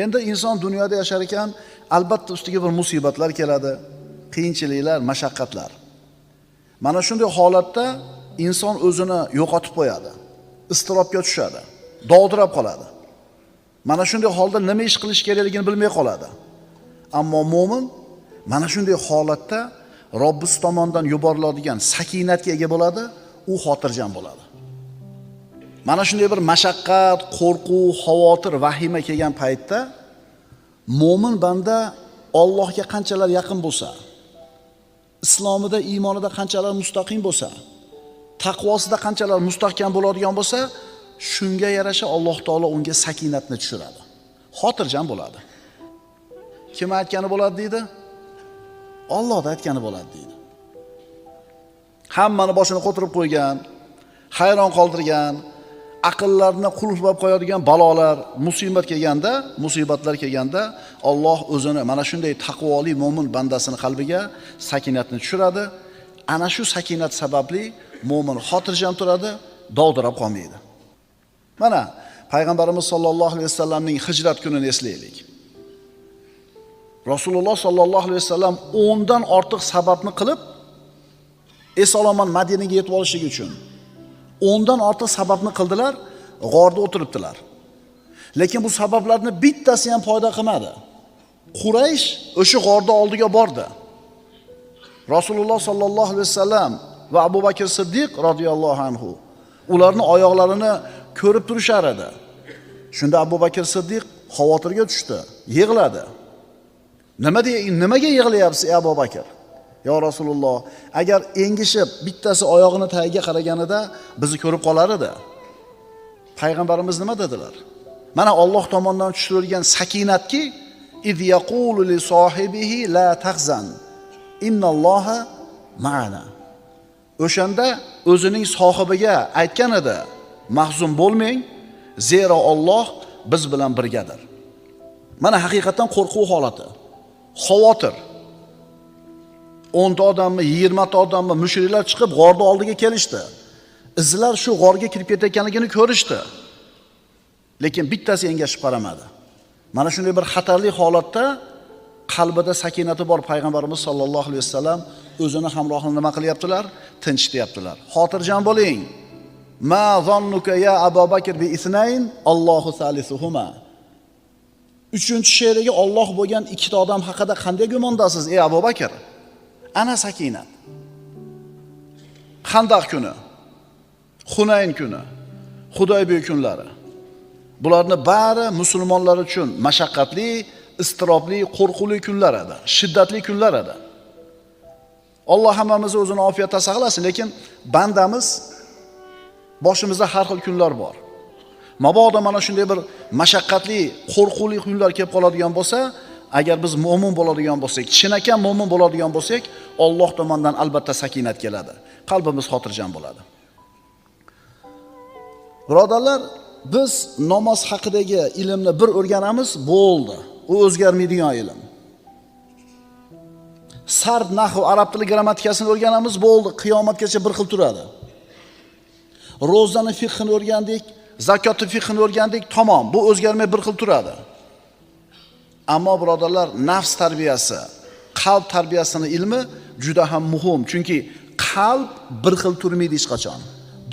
Endi inson dunyoda yashar ekan, albatta ustiga bir musibatlar keladi, qiyinchiliklar, mashaqqatlar. Mana shunday holatda inson o'zini yo'qotib qo'yadi, iztirobga tushadi, dovdirab qoladi. Mana shunday holda nima ish qilish kerakligini bilmay qoladi. Ammo mu'min mana shunday holatda Robbis tomonidan yuboriladigan sakinatga ega bo'ladi, u xotirjam bo'ladi. Mana shunday bir mashaqqat, qo'rquv, xavotir, vahima kelgan paytda mu'min banda Allohga qanchalar yaqin bo'lsa, islomida, iymonida qanchalar mustaqim bo'lsa, taqvosida qanchalar mustahkam bo'ladigan bo'lsa, shunga yarasha Alloh taolo unga sakinatni tushiradi. Xotirjam bo'ladi. Kim aytgani bo'ladi deydi? Alloh aytgani bo'ladi deydi. Hammani boshini qo'tirib qo'ygan, hayron qoldirgan, aqllarni qulflab qo'yadigan balolar, musibatlar kelganda Alloh o'zini mana shunday taqvoli mo'min bandasini qalbiga sakinatni tushiradi. Ana shu sakinat sababli mo'min xotirjam turadi, dovdirab qolmaydi. Mana payg'ambarimiz sollallohu alayhi vasallamning hijrat kunini eslaylik. Rasululloh sollallohu alayhi vasallam 10 dan ortiq sababni qilib eson-omon Madinaga yetib olishligi uchun 10 dan ortiq sababni qildilar, g'orda o'tiribdilar. Lekin bu sabablarni bittasi ham foyda qilmadi. Quraysh o'sha g'orda oldiga bordi. Rasululloh sollallohu alayhi vasallam va Abu Bakr Siddiq radhiyallohu anhu ularni oyoqlarini ko'rib turishar edi. Shunda Abu Bakr Siddiq xavotirga tushdi, yig'ladi. Nimaga yig'layapsiz ey Abu Bakr? Ya Rasululloh, agar engishib bittasi oyog'ini tagiga qaraganida bizni ko'rib qolar edi. Payg'ambarimiz nima dedilar? Mana Alloh tomonidan tushirilgan sakinatki, iz yaqulu li sohibihi la tahzan, innalloha ma'ana. O'shanda o'zining sohibiga aytgan edi, mahzun bo'lmang, zero Alloh biz bilan birgadir. Mana haqiqatan qo'rquv holati, xavotir. 10 ta odammi, 20 ta odammi mushriklar chiqib g'orda oldiga kelishdi. Izlar shu g'orga kirib ketayotganligini ko'rishdi. Lekin bittasi engashib qaramadi. Mana shunday bir xatarli holatda qalbida sakinati bor payg'ambarimiz sollallohu alayhi vasallam o'zini hamrohini nima qilyaptilar? Tinchityaptilar. Xotirjam bo'ling. Ma zannuka ya Abu Bakr bi isnayn, Allohu salisuhuma. 3-she'riga Alloh bo'lgan ikkita odam haqida qanday gumondasiz ey Abu Bakr? Ana sakinat. Xandaq kuni, Hunayn kuni, Hudaybiya kunlari. Bularni bari musulmonlar uchun mashaqqatli, istirobli, qo'rquvli kunlar edi, shiddatli kunlar edi. Alloh hammamizni o'zini ofiyatda saqlasin, lekin bandamiz boshimizda har xil kunlar bor. Mabodo mana shunday bir mashaqqatli, qo'rquvli kunlar kelib qoladigan bo'lsa, agar biz mo'min bo'ladigan bo'lsak, chinakam mo'min bo'ladigan bo'lsak, Alloh tomonidan albatta sakinat keladi. Qalbimiz xotirjam bo'ladi. Birodarlar, biz namoz haqidagi ilmni bir o'rganamiz, bo'ldi. U o'zgarmaydigan ilm. Sarf, nahv, arab tili grammatikasini o'rganamiz, bo'ldi. Qiyomatgacha bir xil turadi. Ro'zani fiqhini o'rgandik, zakotni fiqhini o'rgandik, tamom, bu o'zgarmay bir xil turadi. Ammo birodarlar, nafs tarbiyasi, qalb tarbiyasining ilmi juda ham muhim. Chunki qalb bir xil turmaydi hech qachon.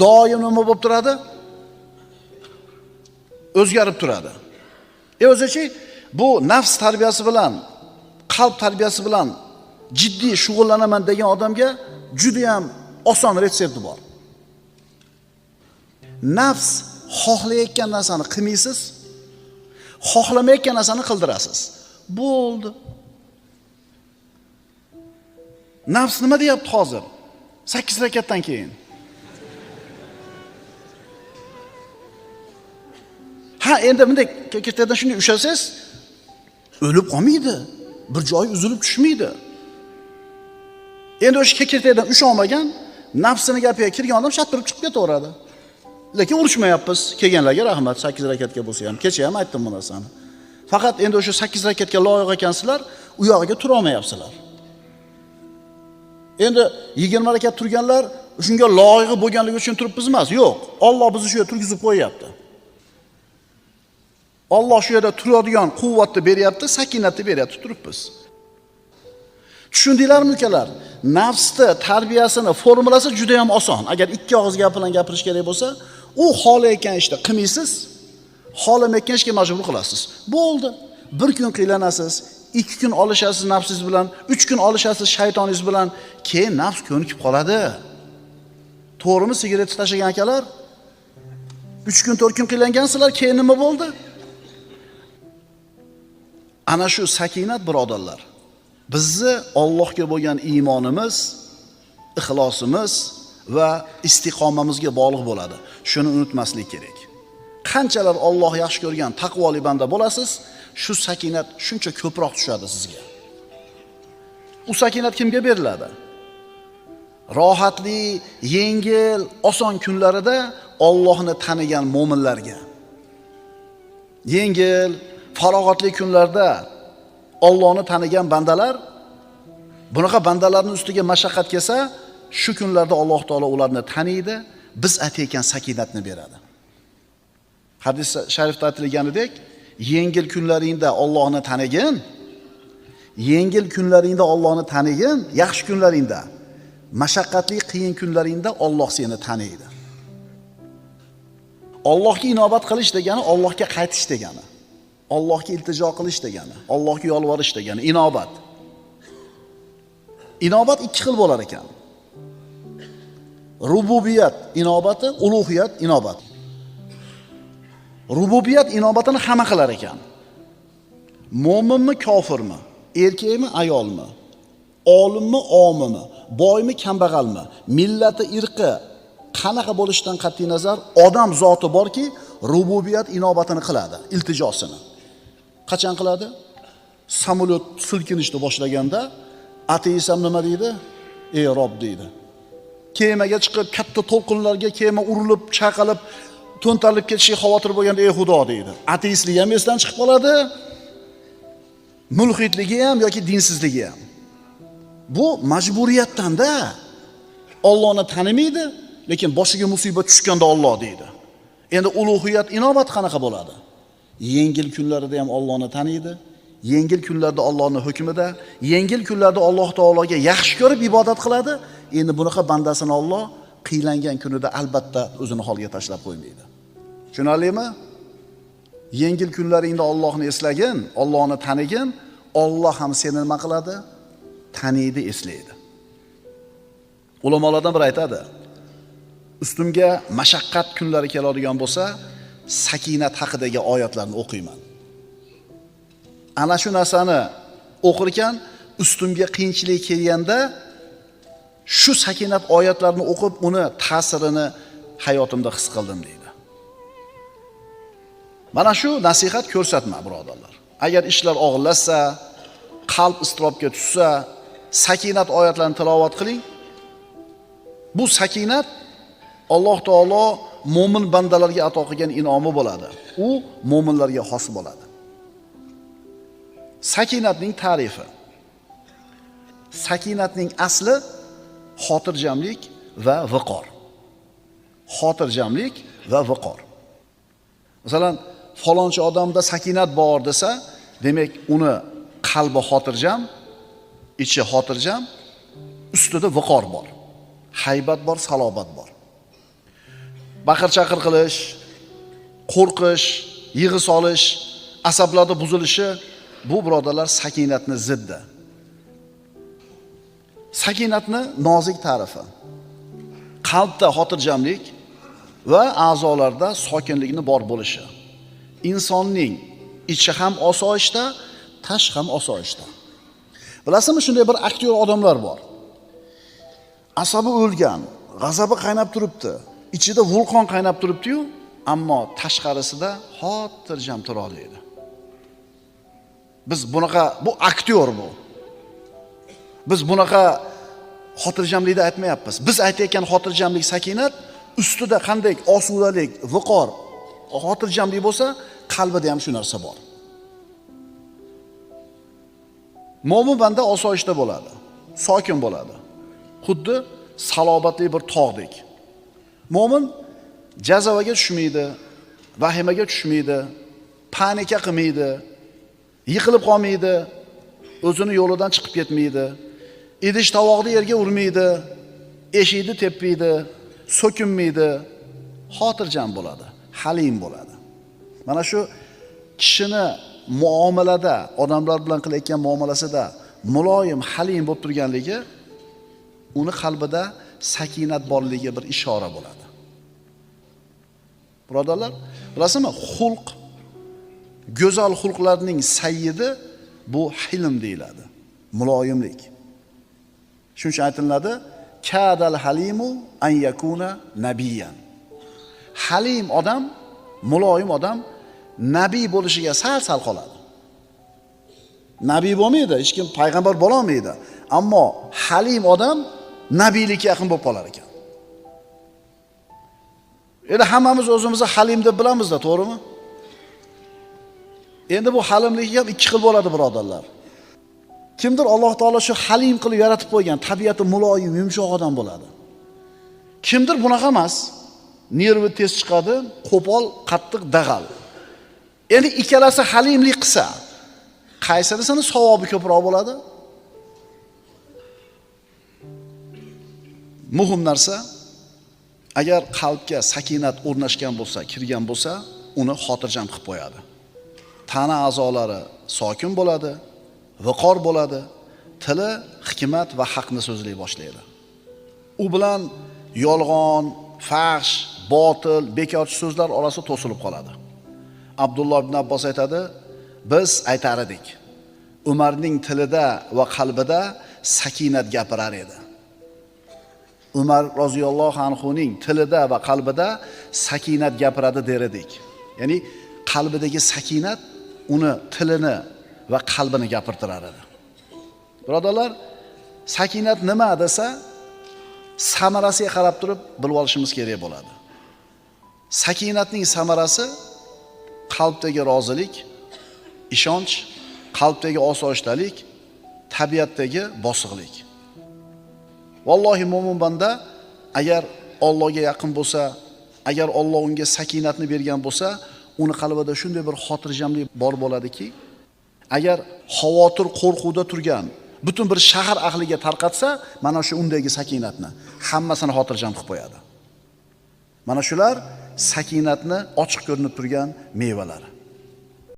Doim nima bo'lib turadi? O'zgarib turadi. O'zichi bu nafs tarbiyasi bilan, qalb tarbiyasi bilan jiddiy shug'ullanaman degan odamga juda ham oson retsepti bor. Nafs xohlayotgan narsani qilmaysiz, xohlamayotgan narsani qildirasiz. Bo'ldi. Nafs nima deyapti hozir? 8 rakatdan keyin. Ha, endi bunday kekirtadan shunday ushlasangiz, o'lib qolmaydi. Bir joyi uzilib tushmaydi. Endi o'sha kekirtadan usholmagan, nafsini gapiga kirgan odam shattirib chiqib ketaveradi. Lekin urushmayapmiz. Kelganlarga rahmat, 8 rakatga bo'lsa ham. Kecha ham aytdim bu narsani. Faqat endi o'sha 8 rakatga loyiq ekansizlar, u yog'iga tura olmayapsizlar. Endi 20 rakat turganlar shunga loyiq bo'lganligi uchun turibmiz emas. Yo'q, Alloh bizni shu yerga turgizib qo'yapti. Alloh shu yerda turadigan quvvatni beryapti, sakinatni beryapti turibmiz. Tushundinglarmi ukalar? Nafsni tarbiyasini formulasi juda ham oson. Agar ikki og'iz gap bilan gapirish kerak bo'lsa, u xohlayotgan ishni qilmaysiz, xohlamayotgan ishga majbur qilasiz. Bo'ldi. Bir kun qiylanasiz, 2 kun olishasiz nafsingiz bilan, 3 kun olishasiz shaytoningiz bilan, keyin nafs ko'nikib qoladi. To'g'rimi, sigaretni tashlagan akalar? 3 kun 4 kun qiylangansizlar, keyin nima bo'ldi? Ana shu sakinat birodarlar, bizni Allohga bo'lgan iymonimiz, ixlosimiz va istiqomamizga bog'liq bo'ladi. Shuni unutmaslik kerak. Qanchalar Alloh yaxshi ko'rgan taqvoli banda bo'lasiz, shu sakinat shuncha ko'proq tushadi sizga. U sakinat kimga beriladi? Rohatli, yengil, oson kunlarida Allohni tanigan mo'minlarga. Yengil, farog'atli kunlarda Allohni tanigan bandalar, bunaqa bandalarning ustiga mashaqqat kelsa, shu kunlarda Alloh taolo ularni taniydi, biz aytayotgan sakinatni beradi. Hadis sharifda aytilganidek, yengil kunlaringda Allohni tanigin, yengil kunlaringda Allohni tanigin, yaxshi kunlaringda, mashaqqatli qiyin kunlaringda Alloh seni taniydi. Allohga inobat qilish degani Allohga qaytish degani. Allohga iltijo qilish degani, Allohga yolvorish degani inobat. Inobat ikki xil bo'lar ekan. Rububiyat inobati, ulug'iyat inobat. Rububiyat inobatini hamma qilar ekan. Mo'minmi, kofirmi, erkakmi, ayolmi, olimmi, omimi, boymi, kambag'almi, millati, irqi qanaqa bo'lishidan qat'iy nazar odam zoti borki, rububiyat inobatini qiladi, iltijosini. Qachon qiladi? Samolyot silkinishni boshlaganda ateist ham nima deydi? Ey Rob deydi. Kemaga chiqib, katta to'lqinlarga kema urilib, chaqalib, to'ntarilib ketishiga xavotir bo'lganda ey Xudo deydi. Ateistlik ham esdan chiqib qoladi. Mulhitligi ham yoki dinsizligi ham. Bu majburiyatdan-da. Allohni tanimaydi, lekin boshiga musibat tushganda Alloh deydi. Endi ulug'iyat inobat qanaqa bo'ladi? Yengil kunlarida ham Allohni taniydi. Yengil kunlarda Allohning hukmida, yengil kunlarda Alloh taologa yaxshi ko'rib ibodat qiladi. Endi bunaqa bandasini Alloh qiylangan kunida albatta o'zini holiga tashlab qo'ymaydi. Tushunarlimi? Yengil kunlaringda Allohni eslagin, Allohni tanigin, Alloh ham seni nima qiladi? Taniydi, eslaydi. Ulamolardan biri aytadi: ustimga mashaqqat kunlari keladigan bo'lsa, sakinat haqidagi oyatlarni o'qiyman. Ana shu narsani o'qir ekan, ustimga qiyinchilik kelganda shu sakinat oyatlarini o'qib, uni ta'sirini hayotimda his qildim deydi. Mana shu nasihat ko'rsatma birodarlar. Agar ishlar og'irlashsa, qalb iztirobga tushsa, sakinat oyatlarini tilovat qiling. Bu sakinat Alloh taolo mo'min bandalarga ato qilgan inomi bo'ladi. U mo'minlarga xos bo'ladi. Sakinatning ta'rifi. Sakinatning asli xotirjamlik va viqor. Xotirjamlik va viqor. Masalan, falonchi odamda sakinat bor desa, demak uni qalbi xotirjam, ichi xotirjam, ustida viqor bor. Haybat bor, salobat bor. Baqir-chaqir qilish, qo'rqish, yig'i solish, asablarda buzilishi bu birodarlar sakinatni ziddi. Sakinatni nozik ta'rifi. Qalbda xotirjamlik va a'zolarda sokinlikni bor bo'lishi. Insonning ichi ham osoyishta, tashqi ham osoyishta. Bilasizmi, shunday bir aktyor odamlar bor. Asabi o'lgan, g'azabi qaynab turibdi. Ichida vulqon qaynab turibdi-yu, ammo tashqarisida xotirjam tura oladi. Biz bunaqa, bu aktyor bu. Biz bunaqa xotirjamlikni aytmayapmiz. Biz aytayotgan xotirjamlik, sakinat ustida qanday osudalik, viqor, xotirjamlik bo'lsa, qalbida ham shu narsa bor. Mo'min banda osoyishta bo'ladi, sokin bo'ladi. Xuddi salobatli bir tog'dek. Mo'min jazavaga tushmaydi, vahimaga tushmaydi, panika qilmaydi, yiqilib qolmaydi, o'zini yo'lidan chiqib ketmaydi, idish tovoqni yerga urmaydi, eshikni tepmaydi, so'kinmaydi, xotirjam bo'ladi, halim bo'ladi. Mana shu kishini muomalada, odamlar bilan qilayotgan muomalasida muloyim, halim bo'lib turganligi uni qalbida sakinat borligiga bir ishora bo'ladi. Birodarlar, bilasizmi, xulq, go'zal xulqlarning sayyidi bu hilm deyiladi, muloyimlik. Shuning uchun aytiladi, kadal halimu an yakuna nabiyan. Halim odam, muloyim odam nabiy bo'lishiga sal qoladi. Nabiy bo'lmaydi, hech kim payg'ambar bo'la olmaydi, ammo halim odam nabiylikka yaqin bo'lib qolar ekan. Endi hammamiz o'zimizni halim deb bilamiz-da, to'g'rimi? Endi bu halimlik ham ikki xil bo'ladi, birodarlar. Kimdir Alloh taolo shu halim qilib yaratib qo'ygan, tabiati muloyim, yumshoq odam bo'ladi. Kimdir bunaqa emas, nervi tez chiqadi, qo'pol, qattiq, dag'al. Endi ikkalasi halimlik qilsa, qaysirisini savobi ko'proq bo'ladi? Muhim narsa, agar qalbga sakinat o'rnashgan bo'lsa, kirgan bo'lsa, uni xotirjam qilib qo'yadi. Tana a'zolari sokin bo'ladi, viqor bo'ladi, tili hikmat va haqni so'zlay boshlaydi. U bilan yolg'on, fahsh, botil, bekorchi so'zlar orasi to'silib qoladi. Abdulloh ibn Abbos aytadi, biz aytar edik, Umarning tilida va qalbida sakinat gapirar edi. Umar roziyallohu anhuning tilida va qalbida sakinat gapiradi der edik. Ya'ni qalbidagi sakinat uni tilini va qalbini gapirtirar edi. Birodarlar, sakinat nima desa, samarasiga qarab turib bilib olishimiz kerak bo'ladi. Sakinatning samarasi qalbdagi rozilik, ishonch, qalbdagi osoyishtalik, tabiatdagi bosiqlik. Vallohi mo'min banda agar Allohga yaqin bo'lsa, agar Alloh unga sakinatni bergan bo'lsa, uni qalbida shunday bir xotirjamlik bor bo'ladiki, agar xavotir, qo'rquvda turgan butun bir shahar ahliga tarqatsa, mana shu undagi sakinatni hammasini xotirjam qilib qo'yadi. Mana shular sakinatni ochiq ko'rinib turgan mevalari.